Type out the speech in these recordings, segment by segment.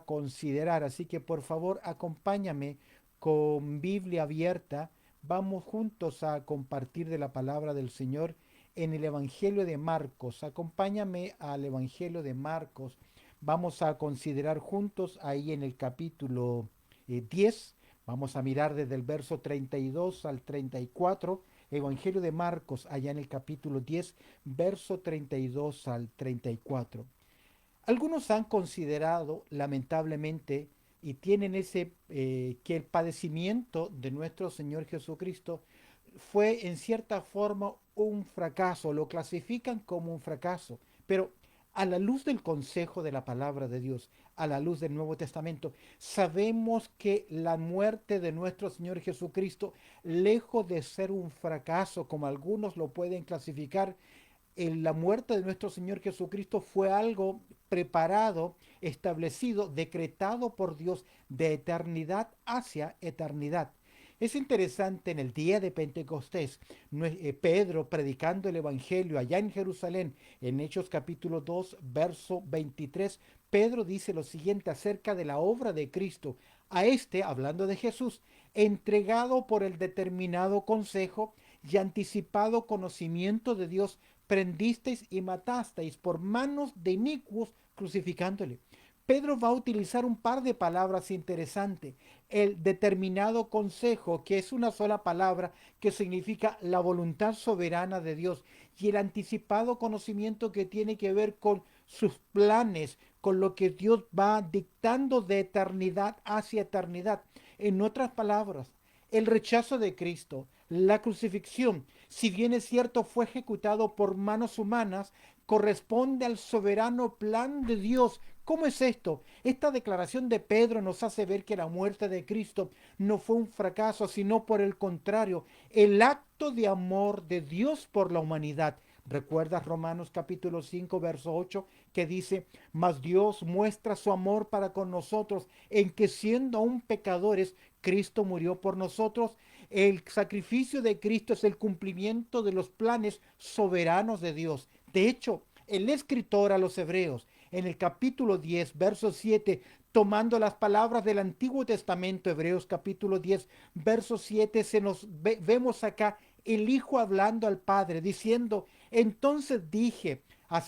considerar. Así que por favor acompáñame con Biblia abierta. Vamos juntos a compartir de la palabra del Señor en el Evangelio de Marcos. Acompáñame al Evangelio de Marcos. Vamos a considerar juntos ahí en el capítulo 10. Vamos a mirar desde el verso 32 al 34. Evangelio de Marcos, allá en el capítulo 10, verso 32 al 34. Algunos han considerado, lamentablemente, y tienen ese, que el padecimiento de nuestro Señor Jesucristo fue en cierta forma un fracaso, lo clasifican como un fracaso, pero a la luz del consejo de la palabra de Dios, a la luz del Nuevo Testamento, sabemos que la muerte de nuestro Señor Jesucristo, lejos de ser un fracaso, como algunos lo pueden clasificar, la muerte de nuestro Señor Jesucristo fue algo preparado, establecido, decretado por Dios de eternidad hacia eternidad. Es interesante en el día de Pentecostés, Pedro predicando el Evangelio allá en Jerusalén, en Hechos capítulo 2, verso 23, Pedro dice lo siguiente acerca de la obra de Cristo. A este, hablando de Jesús, entregado por el determinado consejo y anticipado conocimiento de Dios, prendisteis y matasteis por manos de inicuos crucificándole. Pedro va a utilizar un par de palabras interesantes. El determinado consejo, que es una sola palabra que significa la voluntad soberana de Dios, y el anticipado conocimiento que tiene que ver con sus planes, con lo que Dios va dictando de eternidad hacia eternidad. En otras palabras, el rechazo de Cristo, la crucifixión, si bien es cierto fue ejecutado por manos humanas, corresponde al soberano plan de Dios. ¿Cómo es esto? Esta declaración de Pedro nos hace ver que la muerte de Cristo no fue un fracaso, sino por el contrario, el acto de amor de Dios por la humanidad. ¿Recuerdas Romanos capítulo 5, verso 8, que dice, mas Dios muestra su amor para con nosotros en que siendo aún pecadores, Cristo murió por nosotros? El sacrificio de Cristo es el cumplimiento de los planes soberanos de Dios. De hecho, el escritor a los Hebreos, en el capítulo 10, verso 7, tomando las palabras del Antiguo Testamento, Hebreos capítulo 10, verso 7, vemos acá el Hijo hablando al Padre, diciendo, entonces dije,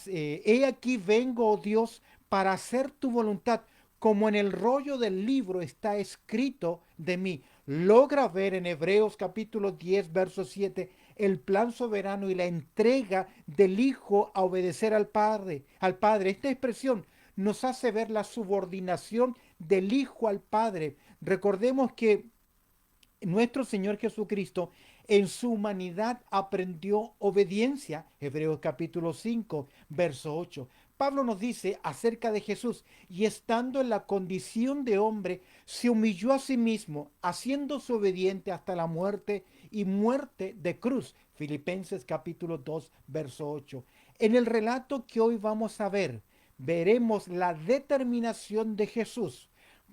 he aquí vengo, oh Dios, para hacer tu voluntad, como en el rollo del libro está escrito de mí. Logra ver en Hebreos capítulo 10, verso 7, el plan soberano y la entrega del Hijo a obedecer al Padre. Al Padre. Esta expresión nos hace ver la subordinación del Hijo al Padre. Recordemos que nuestro Señor Jesucristo en su humanidad aprendió obediencia. Hebreos capítulo 5, verso 8. Pablo nos dice acerca de Jesús, y estando en la condición de hombre, se humilló a sí mismo, haciéndose obediente hasta la muerte y muerte de cruz. Filipenses capítulo 2, verso 8. En el relato que hoy vamos a ver, veremos la determinación de Jesús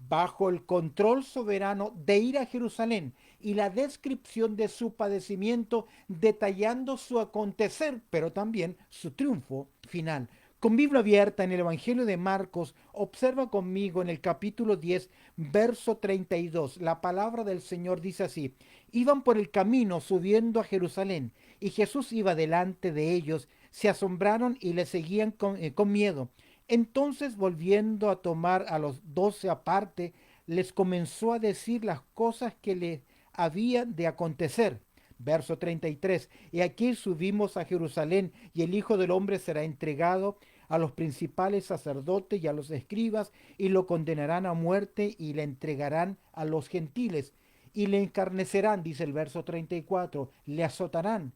bajo el control soberano de ir a Jerusalén y la descripción de su padecimiento detallando su acontecer, pero también su triunfo final. Con Biblia abierta en el Evangelio de Marcos, observa conmigo en el capítulo 10, verso 32. La palabra del Señor dice así, iban por el camino subiendo a Jerusalén y Jesús iba delante de ellos, se asombraron y le seguían con miedo. Entonces, volviendo a tomar a los 12 aparte, les comenzó a decir las cosas que les habían de acontecer. Verso 33. Y aquí subimos a Jerusalén, y el Hijo del Hombre será entregado a los principales sacerdotes y a los escribas, y lo condenarán a muerte y le entregarán a los gentiles. Y le encarnecerán, dice el verso 34, le azotarán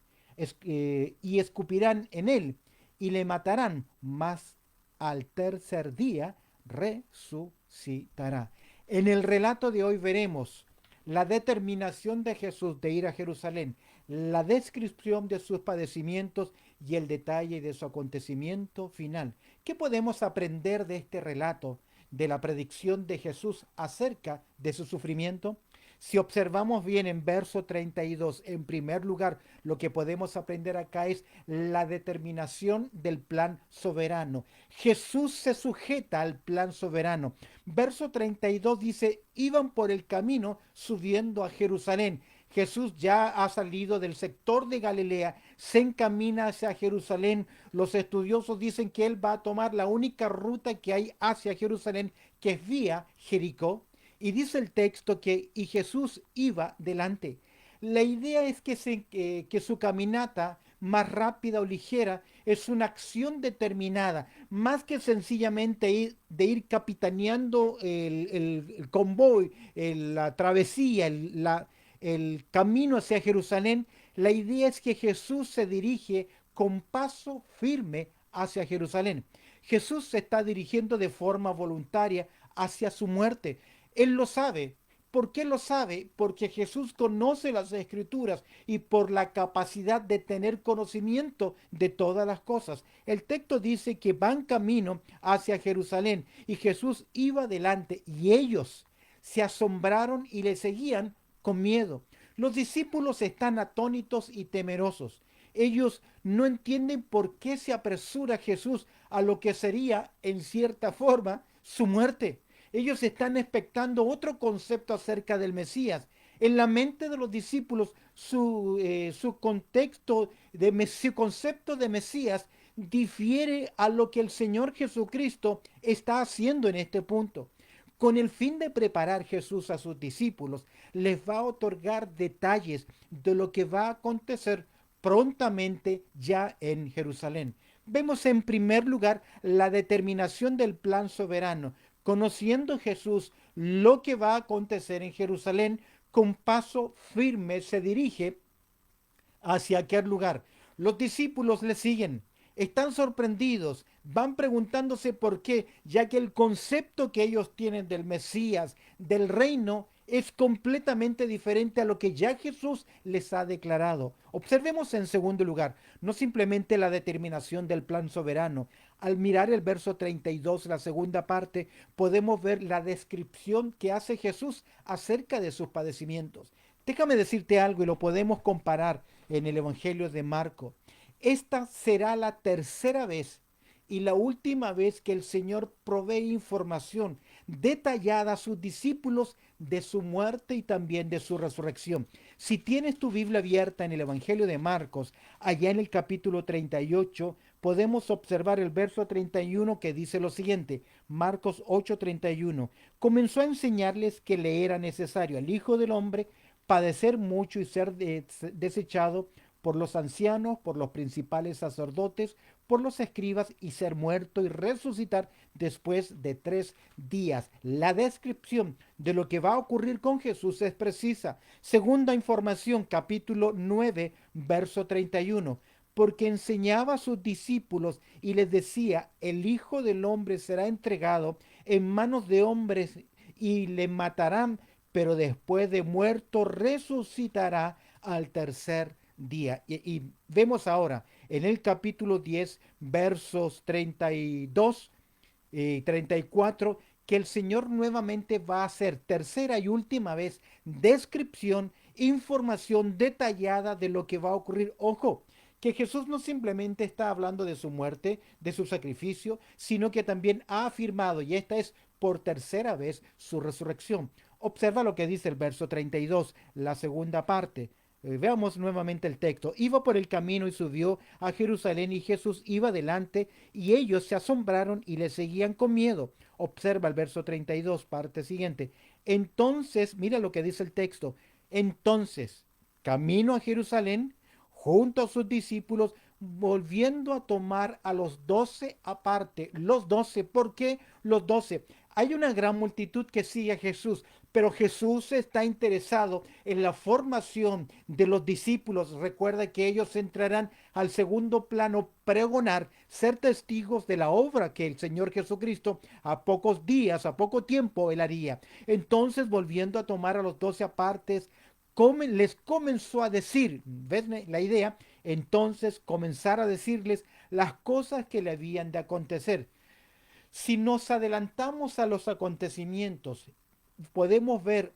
y escupirán en él, y le matarán, mas al tercer día resucitará. En el relato de hoy veremos la determinación de Jesús de ir a Jerusalén, la descripción de sus padecimientos y el detalle de su acontecimiento final. ¿Qué podemos aprender de este relato, de la predicción de Jesús acerca de su sufrimiento? Si observamos bien en verso 32, en primer lugar, lo que podemos aprender acá es la determinación del plan soberano. Jesús se sujeta al plan soberano. Verso 32 dice, iban por el camino subiendo a Jerusalén. Jesús ya ha salido del sector de Galilea, se encamina hacia Jerusalén. Los estudiosos dicen que él va a tomar la única ruta que hay hacia Jerusalén, que es vía Jericó. Y dice el texto que y Jesús iba delante. La idea es que su caminata más rápida o ligera es una acción determinada, más que sencillamente de ir capitaneando el convoy, la travesía, el camino hacia Jerusalén. La idea es que Jesús se dirige con paso firme hacia Jerusalén. Jesús se está dirigiendo de forma voluntaria hacia su muerte. Él lo sabe. ¿Por qué lo sabe? Porque Jesús conoce las escrituras y por la capacidad de tener conocimiento de todas las cosas. El texto dice que van camino hacia Jerusalén y Jesús iba delante y ellos se asombraron y le seguían con miedo. Los discípulos están atónitos y temerosos. Ellos no entienden por qué se apresura Jesús a lo que sería, en cierta forma, su muerte. Ellos están expectando otro concepto acerca del Mesías. En la mente de los discípulos, su contexto, su concepto de Mesías difiere a lo que el Señor Jesucristo está haciendo en este punto. Con el fin de preparar Jesús a sus discípulos, les va a otorgar detalles de lo que va a acontecer prontamente ya en Jerusalén. Vemos en primer lugar la determinación del plan soberano. Conociendo Jesús lo que va a acontecer en Jerusalén, con paso firme se dirige hacia aquel lugar. Los discípulos le siguen, están sorprendidos, van preguntándose por qué, ya que el concepto que ellos tienen del Mesías, del reino, es completamente diferente a lo que ya Jesús les ha declarado. Observemos en segundo lugar, no simplemente la determinación del plan soberano. Al mirar el verso 32, la segunda parte, podemos ver la descripción que hace Jesús acerca de sus padecimientos. Déjame decirte algo y lo podemos comparar en el Evangelio de Marco. Esta será la tercera vez y la última vez que el Señor provee información detallada a sus discípulos de su muerte y también de su resurrección. Si tienes tu Biblia abierta en el Evangelio de Marcos, allá en el capítulo 38, podemos observar el verso 31 que dice lo siguiente, Marcos 8:31. Comenzó a enseñarles que le era necesario al Hijo del Hombre padecer mucho y ser desechado por los ancianos, por los principales sacerdotes, por los escribas y ser muerto y resucitar después de 3 días. La descripción de lo que va a ocurrir con Jesús es precisa. Segunda información, capítulo 9, verso 31. Porque enseñaba a sus discípulos y les decía, el Hijo del Hombre será entregado en manos de hombres y le matarán, pero después de muerto resucitará al tercer día. Y vemos ahora en el capítulo 10, versos 32 y 34, que el Señor nuevamente va a hacer tercera y última vez descripción, información detallada de lo que va a ocurrir. Ojo, que Jesús no simplemente está hablando de su muerte, de su sacrificio, sino que también ha afirmado, y esta es por tercera vez, su resurrección. Observa lo que dice el verso 32, la segunda parte. Veamos nuevamente el texto. Iba por el camino y subió a Jerusalén y Jesús iba delante y ellos se asombraron y le seguían con miedo. Observa el verso 32, parte siguiente. Entonces, mira lo que dice el texto. Entonces, camino a Jerusalén, junto a sus discípulos, volviendo a tomar a los 12 aparte. Los 12, ¿por qué los 12? Hay una gran multitud que sigue a Jesús, pero Jesús está interesado en la formación de los discípulos. Recuerda que ellos entrarán al segundo plano, pregonar, ser testigos de la obra que el Señor Jesucristo a pocos días, a poco tiempo, él haría. Entonces, volviendo a tomar a los 12 apartes, les comenzó a decir, ¿ves la idea? Entonces comenzar a decirles las cosas que le habían de acontecer. Si nos adelantamos a los acontecimientos, podemos ver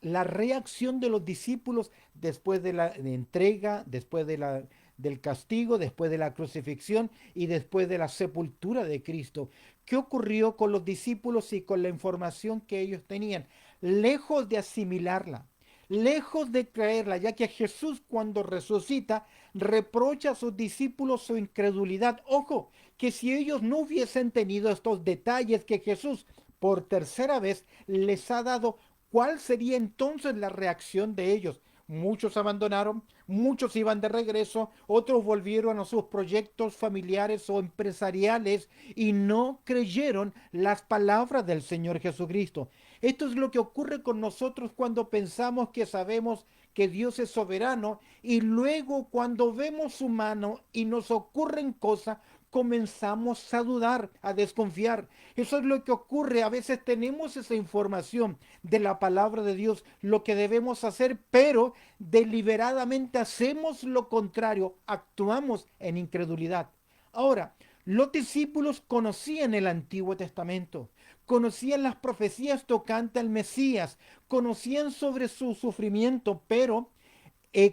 la reacción de los discípulos después de la entrega, después del castigo, después de la crucifixión y después de la sepultura de Cristo. ¿Qué ocurrió con los discípulos y con la información que ellos tenían? Lejos de asimilarla, lejos de creerla, ya que Jesús cuando resucita reprocha a sus discípulos su incredulidad. Ojo, que si ellos no hubiesen tenido estos detalles que Jesús por tercera vez les ha dado, ¿cuál sería entonces la reacción de ellos? Muchos abandonaron, muchos iban de regreso, otros volvieron a sus proyectos familiares o empresariales y no creyeron las palabras del Señor Jesucristo. Esto es lo que ocurre con nosotros cuando pensamos que sabemos que Dios es soberano y luego cuando vemos su mano y nos ocurren cosas, comenzamos a dudar, a desconfiar. Eso es lo que ocurre. A veces tenemos esa información de la palabra de Dios, lo que debemos hacer, pero deliberadamente hacemos lo contrario, actuamos en incredulidad. Ahora, los discípulos conocían el Antiguo Testamento, conocían las profecías tocantes al Mesías, conocían sobre su sufrimiento, pero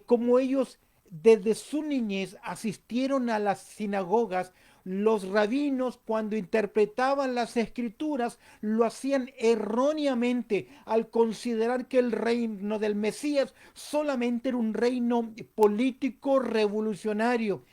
como ellos desde su niñez asistieron a las sinagogas, los rabinos cuando interpretaban las escrituras lo hacían erróneamente al considerar que el reino del Mesías solamente era un reino político revolucionario.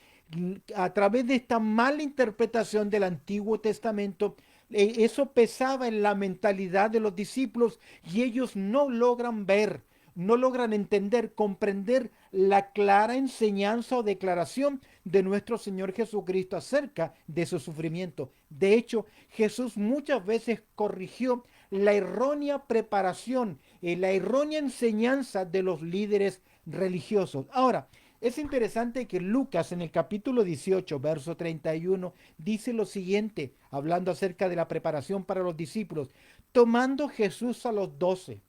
A través de esta mala interpretación del Antiguo Testamento, eso pesaba en la mentalidad de los discípulos y ellos no logran ver, no logran entender, comprender la clara enseñanza o declaración de nuestro Señor Jesucristo acerca de su sufrimiento. De hecho, Jesús muchas veces corrigió la errónea preparación y la errónea enseñanza de los líderes religiosos. Ahora, es interesante que Lucas en el capítulo 18, verso 31, dice lo siguiente, hablando acerca de la preparación para los discípulos, tomando Jesús a los 12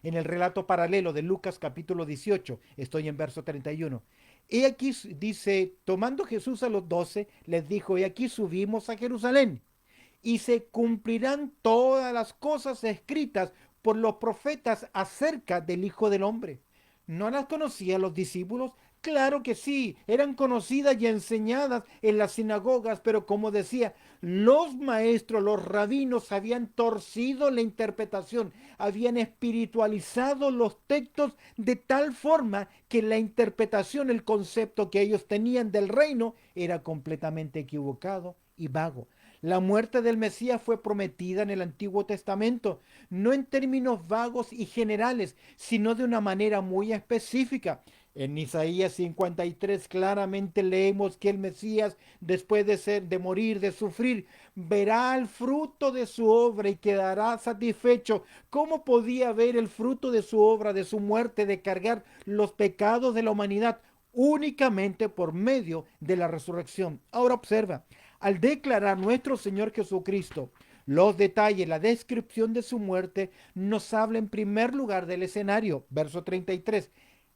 en el relato paralelo de Lucas capítulo 18, estoy en verso 31. He aquí, dice, tomando Jesús a los 12, les dijo, he aquí subimos a Jerusalén y se cumplirán todas las cosas escritas por los profetas acerca del Hijo del Hombre. ¿No las conocían los discípulos? Claro que sí, eran conocidas y enseñadas en las sinagogas, pero como decía, los maestros, los rabinos habían torcido la interpretación, habían espiritualizado los textos de tal forma que la interpretación, el concepto que ellos tenían del reino era completamente equivocado y vago. La muerte del Mesías fue prometida en el Antiguo Testamento, no en términos vagos y generales, sino de una manera muy específica. En Isaías 53 claramente leemos que el Mesías, después de morir, de sufrir, verá el fruto de su obra y quedará satisfecho. ¿Cómo podía ver el fruto de su obra, de su muerte, de cargar los pecados de la humanidad? Únicamente por medio de la resurrección. Ahora observa, al declarar nuestro Señor Jesucristo los detalles, la descripción de su muerte, nos habla en primer lugar del escenario. Verso 33.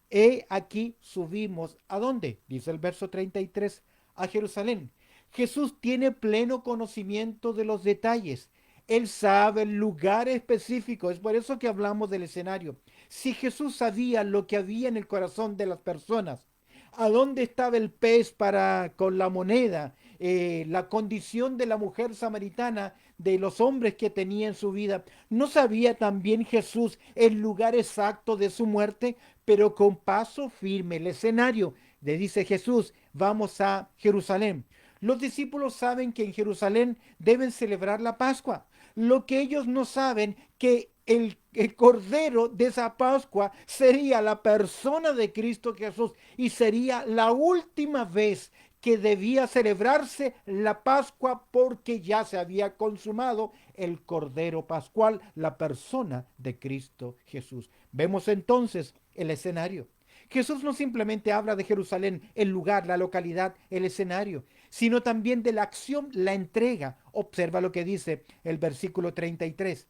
He aquí subimos. ¿A dónde? Dice el verso 33. A Jerusalén. Jesús tiene pleno conocimiento de los detalles. Él sabe el lugar específico. Es por eso que hablamos del escenario. Si Jesús sabía lo que había en el corazón de las personas, a dónde estaba el pez para con la moneda, la condición de la mujer samaritana, de los hombres que tenía en su vida. ¿No sabía también Jesús el lugar exacto de su muerte? Pero con paso firme, el escenario, le dice Jesús, vamos a Jerusalén. Los discípulos saben que en Jerusalén deben celebrar la Pascua. Lo que ellos no saben que el cordero de esa Pascua sería la persona de Cristo Jesús y sería la última vez que debía celebrarse la Pascua porque ya se había consumado el Cordero Pascual, la persona de Cristo Jesús. Vemos entonces el escenario. Jesús no simplemente habla de Jerusalén, el lugar, la localidad, el escenario, sino también de la acción, la entrega. Observa lo que dice el versículo 33.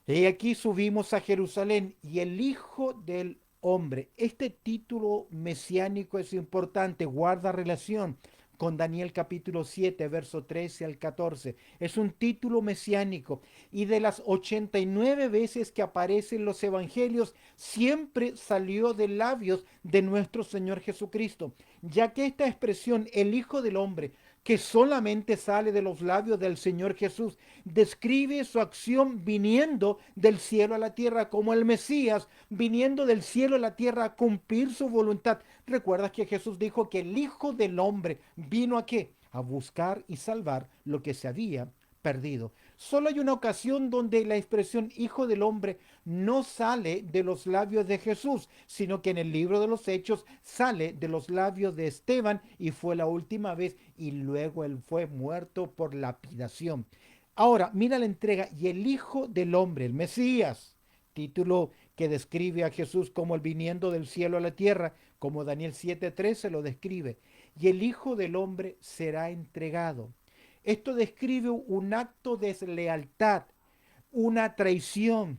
Y aquí subimos a Jerusalén y el Hijo del Hombre. Este título mesiánico es importante, guarda relación, con Daniel capítulo 7, verso 13 al 14. Es un título mesiánico y de las 89 veces que aparece en los evangelios, siempre salió de labios de nuestro Señor Jesucristo, ya que esta expresión, el Hijo del Hombre, que solamente sale de los labios del Señor Jesús, describe su acción viniendo del cielo a la tierra, como el Mesías viniendo del cielo a la tierra a cumplir su voluntad. ¿Recuerdas que Jesús dijo que el Hijo del Hombre vino a qué? A buscar y salvar lo que se había perdido. Solo hay una ocasión donde la expresión Hijo del Hombre no sale de los labios de Jesús, sino que en el libro de los Hechos sale de los labios de Esteban y fue la última vez, y luego él fue muerto por lapidación. Ahora, mira la entrega, y el Hijo del Hombre, el Mesías, título que describe a Jesús como el viniendo del cielo a la tierra, como Daniel 7:13 lo describe, y el Hijo del Hombre será entregado. Esto describe un acto de deslealtad, una traición,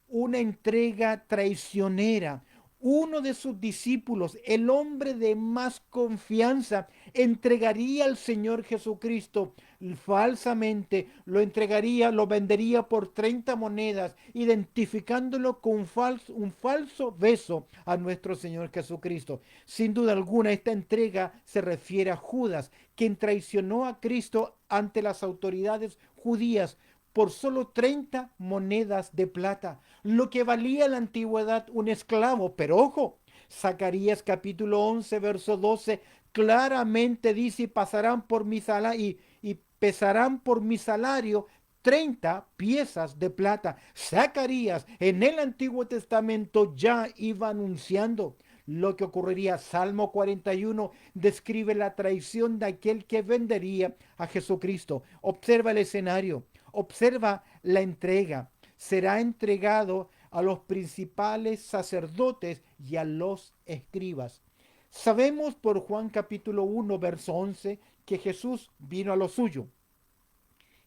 una entrega traicionera. Uno de sus discípulos, el hombre de más confianza, entregaría al Señor Jesucristo falsamente, lo entregaría, lo vendería por 30 monedas, identificándolo con un falso beso a nuestro Señor Jesucristo. Sin duda alguna, esta entrega se refiere a Judas, quien traicionó a Cristo ante las autoridades judías por solo 30 monedas de plata, lo que valía en la antigüedad un esclavo. Pero ojo, Zacarías capítulo 11, verso 12, claramente dice, pasarán por mi salario y pesarán por mi salario 30 piezas de plata. Zacarías en el Antiguo Testamento ya iba anunciando lo que ocurriría. Salmo 41 describe la traición de aquel que vendería a Jesucristo. Observa el escenario. Observa la entrega. Será entregado a los principales sacerdotes y a los escribas. Sabemos por Juan capítulo 1, verso 11, que Jesús vino a lo suyo.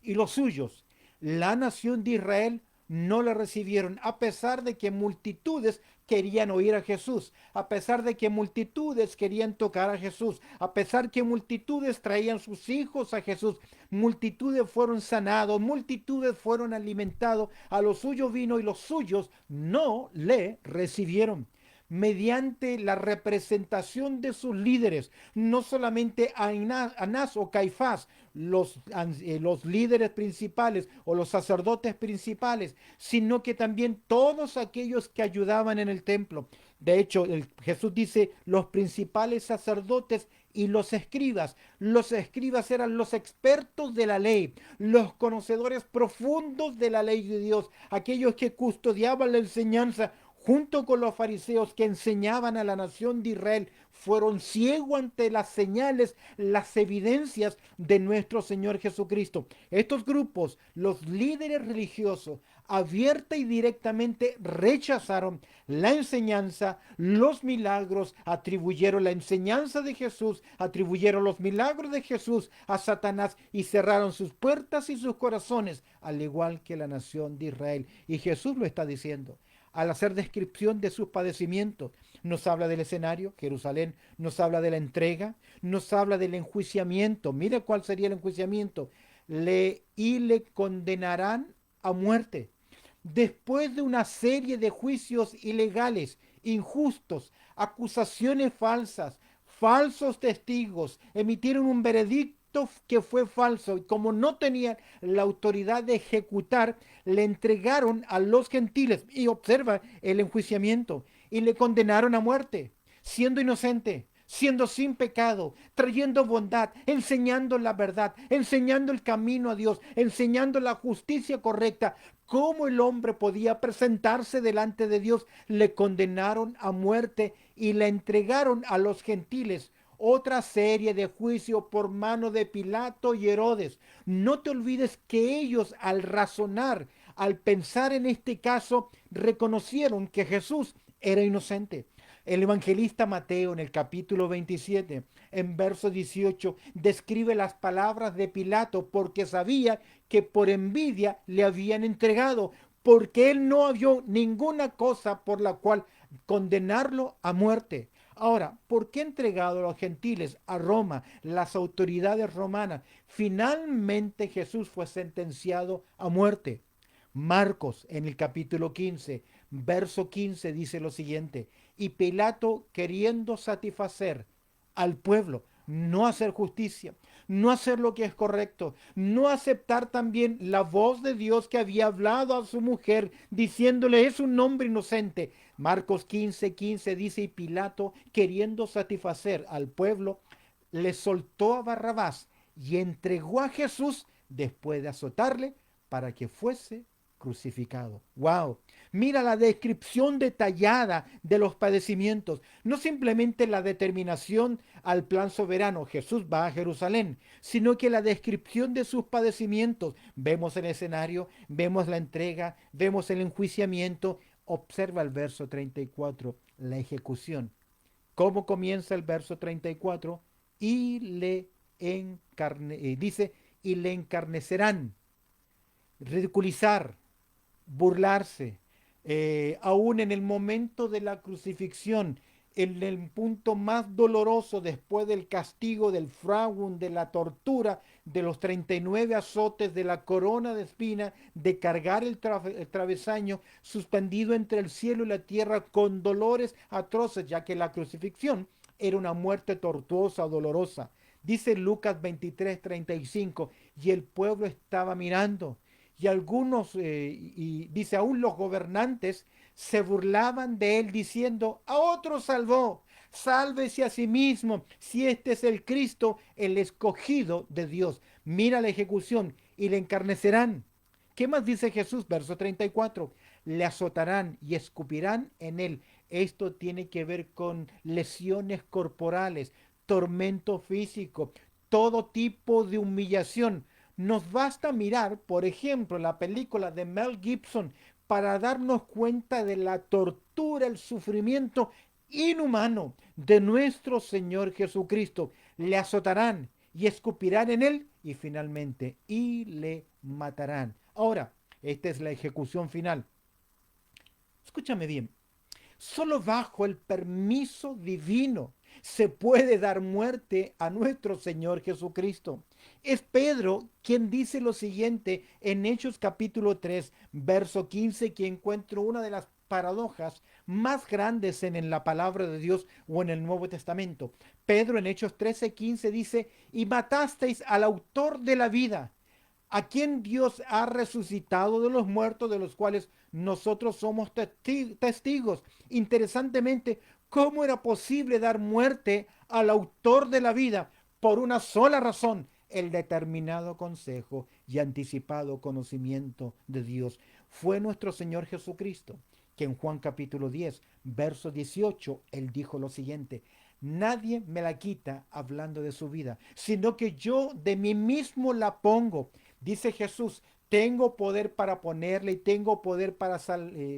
Y los suyos, la nación de Israel, no le recibieron, a pesar de que multitudes querían oír a Jesús, a pesar de que multitudes querían tocar a Jesús, a pesar que multitudes traían sus hijos a Jesús, multitudes fueron sanados, multitudes fueron alimentados, a los suyos vino y los suyos no le recibieron. Mediante la representación de sus líderes, no solamente Anás o Caifás, los líderes principales o los sacerdotes principales, sino que también todos aquellos que ayudaban en el templo. De hecho, Jesús dice los principales sacerdotes y los escribas. Los escribas eran los expertos de la ley, los conocedores profundos de la ley de Dios, aquellos que custodiaban la enseñanza junto con los fariseos que enseñaban a la nación de Israel. Fueron ciegos ante las señales, las evidencias de nuestro Señor Jesucristo. Estos grupos, los líderes religiosos, abierta y directamente rechazaron la enseñanza, los milagros, atribuyeron la enseñanza de Jesús, atribuyeron los milagros de Jesús a Satanás y cerraron sus puertas y sus corazones, al igual que la nación de Israel. Y Jesús lo está diciendo. Al hacer descripción de sus padecimientos, nos habla del escenario, Jerusalén, nos habla de la entrega, nos habla del enjuiciamiento. Mire cuál sería el enjuiciamiento. Le condenarán a muerte. Después de una serie de juicios ilegales, injustos, acusaciones falsas, falsos testigos, emitieron un veredicto que fue falso y como no tenían la autoridad de ejecutar, le entregaron a los gentiles y observa el enjuiciamiento y le condenaron a muerte, siendo inocente, siendo sin pecado, trayendo bondad, enseñando la verdad, enseñando el camino a Dios, enseñando la justicia correcta. ¿Cómo el hombre podía presentarse delante de Dios? Le condenaron a muerte y le entregaron a los gentiles. Otra serie de juicios por mano de Pilato y Herodes. No te olvides que ellos al razonar, al pensar en este caso, reconocieron que Jesús era inocente. El evangelista Mateo en el capítulo 27, en verso 18, describe las palabras de Pilato porque sabía que por envidia le habían entregado, porque él no vio ninguna cosa por la cual condenarlo a muerte. Ahora, ¿por qué entregado a los gentiles, a Roma, las autoridades romanas? Finalmente Jesús fue sentenciado a muerte. Marcos en el capítulo 15, verso 15 dice lo siguiente, y Pilato queriendo satisfacer al pueblo, no hacer justicia, no hacer lo que es correcto, no aceptar también la voz de Dios que había hablado a su mujer diciéndole es un hombre inocente. Marcos 15, 15 dice, y Pilato queriendo satisfacer al pueblo, le soltó a Barrabás y entregó a Jesús después de azotarle para que fuese crucificado. Wow. Mira la descripción detallada de los padecimientos, no simplemente la determinación al plan soberano, Jesús va a Jerusalén, sino que la descripción de sus padecimientos. Vemos el escenario, vemos la entrega, vemos el enjuiciamiento. Observa el verso 34, la ejecución. ¿Cómo comienza el verso 34? Y le dice, y le encarnecerán, ridiculizar, burlarse, aún en el momento de la crucifixión, en el punto más doloroso después del castigo, del fragum, de la tortura, de los 39 azotes, de la corona de espina, de cargar el travesaño suspendido entre el cielo y la tierra con dolores atroces, ya que la crucifixión era una muerte tortuosa, dolorosa. Dice Lucas 23:35, y el pueblo estaba mirando y algunos, y dice, aún los gobernantes se burlaban de él diciendo, a otro salvó, sálvese a sí mismo, si este es el Cristo, el escogido de Dios. Mira la ejecución y le encarnecerán. ¿Qué más dice Jesús? Verso 34, le azotarán y escupirán en él. Esto tiene que ver con lesiones corporales, tormento físico, todo tipo de humillación. Nos basta mirar, por ejemplo, la película de Mel Gibson para darnos cuenta de la tortura, el sufrimiento inhumano de nuestro Señor Jesucristo. Le azotarán y escupirán en él y finalmente y le matarán. Ahora, esta es la ejecución final. Escúchame bien. Solo bajo el permiso divino se puede dar muerte a nuestro Señor Jesucristo. Es Pedro quien dice lo siguiente en Hechos capítulo 3, verso 15, que encuentro una de las paradojas más grandes en la palabra de Dios o en el Nuevo Testamento. Pedro en Hechos 13:15 dice, y matasteis al autor de la vida, a quien Dios ha resucitado de los muertos, de los cuales nosotros somos testigos. Interesantemente, ¿cómo era posible dar muerte al autor de la vida? Por una sola razón, el determinado consejo y anticipado conocimiento de Dios. Fue nuestro Señor Jesucristo, que en Juan capítulo 10, verso 18, él dijo lo siguiente, nadie me la quita hablando de su vida, sino que yo de mí mismo la pongo. Dice Jesús, tengo poder para ponerla y tengo poder para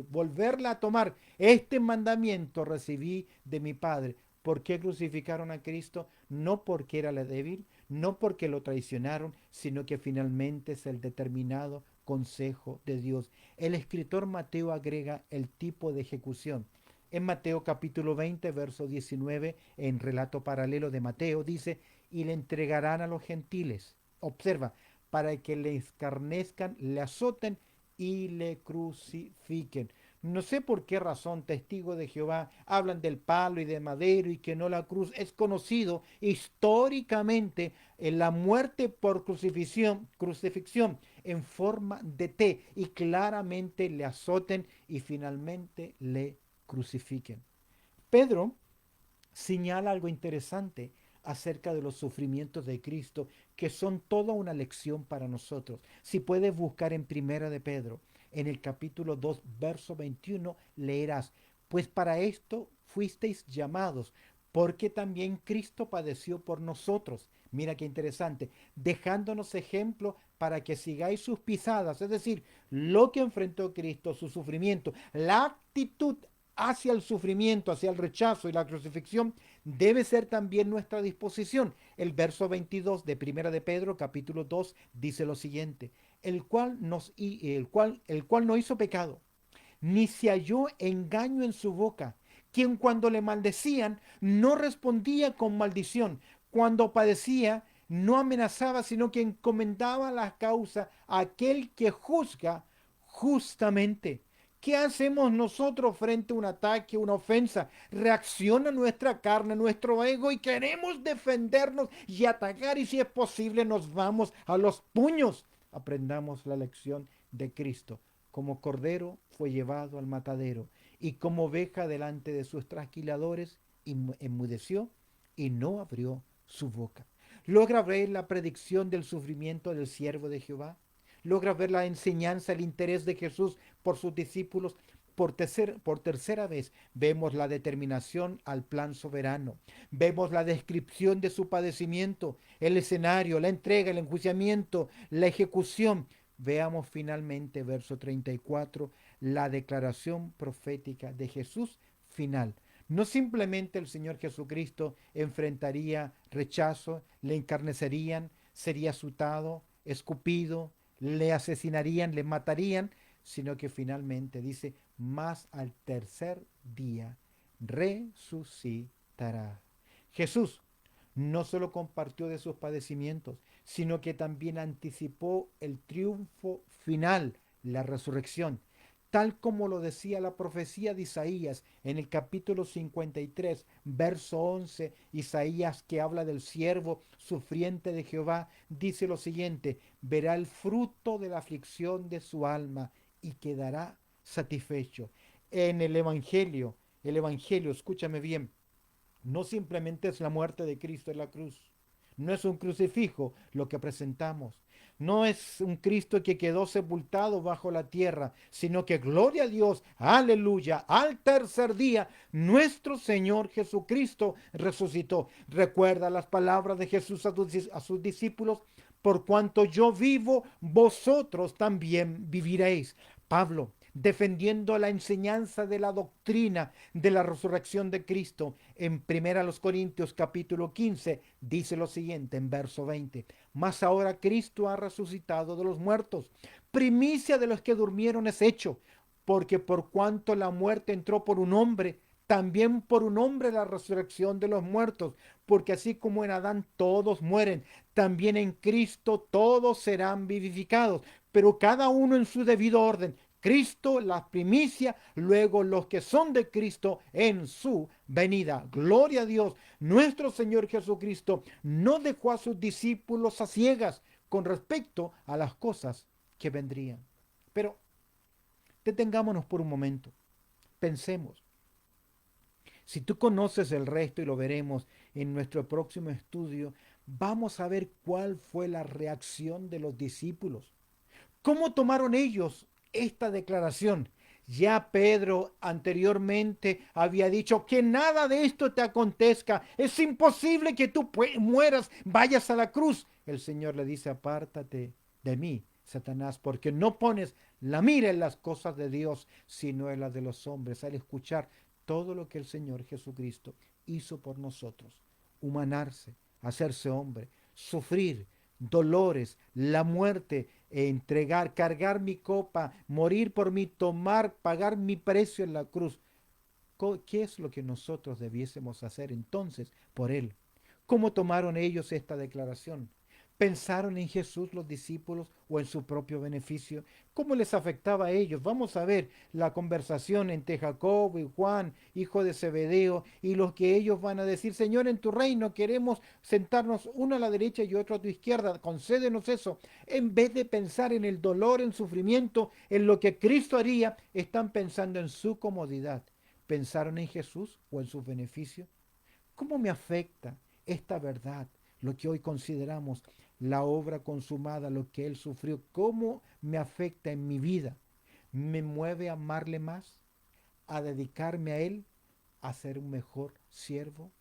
volverla a tomar. Este mandamiento recibí de mi Padre. ¿Por qué crucificaron a Cristo? No porque era la débil, no porque lo traicionaron, sino que finalmente es el determinado consejo de Dios. El escritor Mateo agrega el tipo de ejecución. En Mateo capítulo 20, verso 19, en relato paralelo de Mateo, dice, y le entregarán a los gentiles. Observa, para que le escarnezcan, le azoten y le crucifiquen. No sé por qué razón testigos de Jehová hablan del palo y de madero y que no la cruz. Es conocido históricamente en la muerte por crucifixión en forma de T y claramente le azoten y finalmente le crucifiquen. Pedro señala algo interesante acerca de los sufrimientos de Cristo, que son toda una lección para nosotros. Si puedes buscar en Primera de Pedro, en el capítulo 2, verso 21, leerás, pues para esto fuisteis llamados, porque también Cristo padeció por nosotros. Mira qué interesante, dejándonos ejemplo para que sigáis sus pisadas, es decir, lo que enfrentó Cristo, su sufrimiento, la actitud hacia el sufrimiento, hacia el rechazo y la crucifixión, debe ser también nuestra disposición. El verso 22 de Primera de Pedro, capítulo 2, dice lo siguiente, el cual no hizo pecado, ni se halló engaño en su boca, quien cuando le maldecían no respondía con maldición, cuando padecía no amenazaba, sino que encomendaba la causa a aquel que juzga justamente. ¿Qué hacemos nosotros frente a un ataque, una ofensa? Reacciona nuestra carne, nuestro ego y queremos defendernos y atacar y si es posible nos vamos a los puños. Aprendamos la lección de Cristo. Como cordero fue llevado al matadero y como oveja delante de sus trasquiladores enmudeció y no abrió su boca. ¿Logra ver la predicción del sufrimiento del siervo de Jehová? ¿Logra ver la enseñanza, el interés de Jesús por sus discípulos? Por tercera vez vemos la determinación al plan soberano. Vemos la descripción de su padecimiento, el escenario, la entrega, el enjuiciamiento, la ejecución. Veamos finalmente, verso 34, la declaración profética de Jesús final. No simplemente el Señor Jesucristo enfrentaría rechazo, le encarnecerían, sería azotado, escupido, le asesinarían, le matarían, sino que finalmente dice, más al tercer día resucitará. Jesús no solo compartió de sus padecimientos, sino que también anticipó el triunfo final, la resurrección, tal como lo decía la profecía de Isaías en el capítulo 53, verso 11, Isaías que habla del siervo sufriente de Jehová, dice lo siguiente, verá el fruto de la aflicción de su alma y quedará satisfecho. En el Evangelio, escúchame bien, no simplemente es la muerte de Cristo en la cruz. No es un crucifijo lo que presentamos. No es un Cristo que quedó sepultado bajo la tierra, sino que gloria a Dios, aleluya, al tercer día, nuestro Señor Jesucristo resucitó. Recuerda las palabras de Jesús a sus discípulos, por cuanto yo vivo, vosotros también viviréis. Pablo, defendiendo la enseñanza de la doctrina de la resurrección de Cristo, en 1 Corintios capítulo 15, dice lo siguiente en verso 20, mas ahora Cristo ha resucitado de los muertos, primicia de los que durmieron es hecho, porque por cuanto la muerte entró por un hombre, también por un hombre la resurrección de los muertos, porque así como en Adán todos mueren, también en Cristo todos serán vivificados, pero cada uno en su debido orden. Cristo, la primicia, luego los que son de Cristo en su venida. Gloria a Dios. Nuestro Señor Jesucristo no dejó a sus discípulos a ciegas con respecto a las cosas que vendrían. Pero detengámonos por un momento. Pensemos. Si tú conoces el resto y lo veremos en nuestro próximo estudio, vamos a ver cuál fue la reacción de los discípulos. ¿Cómo tomaron ellos esta declaración? Ya Pedro anteriormente había dicho que nada de esto te acontezca. Es imposible que tú mueras, vayas a la cruz. El Señor le dice, apártate de mí, Satanás, porque no pones la mira en las cosas de Dios, sino en las de los hombres. Al escuchar todo lo que el Señor Jesucristo hizo por nosotros, humanarse, hacerse hombre, sufrir dolores, la muerte, entregar, cargar mi copa, morir por mí, tomar, pagar mi precio en la cruz. ¿Qué es lo que nosotros debiésemos hacer entonces por Él? ¿Cómo tomaron ellos esta declaración? ¿Pensaron en Jesús los discípulos o en su propio beneficio? ¿Cómo les afectaba a ellos? Vamos a ver la conversación entre Jacobo y Juan, hijo de Zebedeo, y los que ellos van a decir, Señor, en tu reino queremos sentarnos uno a la derecha y otro a tu izquierda, concédenos eso. En vez de pensar en el dolor, en sufrimiento, en lo que Cristo haría, están pensando en su comodidad. ¿Pensaron en Jesús o en sus beneficios? ¿Cómo me afecta esta verdad, lo que hoy consideramos la obra consumada, lo que Él sufrió? ¿Cómo me afecta en mi vida? ¿Me mueve a amarle más? ¿A dedicarme a Él? ¿A ser un mejor siervo?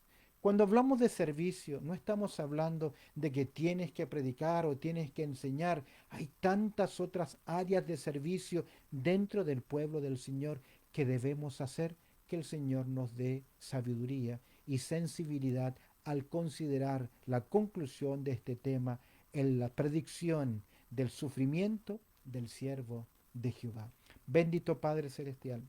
Cuando hablamos de servicio, no estamos hablando de que tienes que predicar o tienes que enseñar. Hay tantas otras áreas de servicio dentro del pueblo del Señor que debemos hacer, que el Señor nos dé sabiduría y sensibilidad al considerar la conclusión de este tema en la predicción del sufrimiento del siervo de Jehová. Bendito Padre Celestial,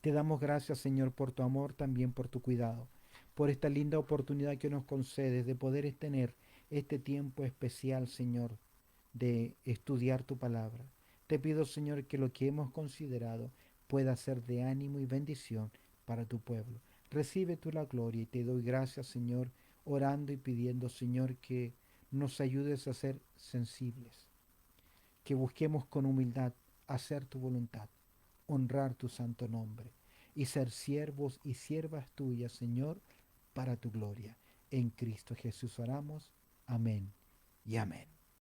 Te damos gracias, Señor, por tu amor, también por tu cuidado, por esta linda oportunidad que nos concedes de poder tener este tiempo especial, Señor, de estudiar tu palabra. Te pido, Señor, que lo que hemos considerado pueda ser de ánimo y bendición para tu pueblo. Recibe tú la gloria y te doy gracias, Señor, orando y pidiendo, Señor, que nos ayudes a ser sensibles, que busquemos con humildad hacer tu voluntad, honrar tu santo nombre y ser siervos y siervas tuyas, Señor, para tu gloria. En Cristo Jesús oramos. Amén y amén.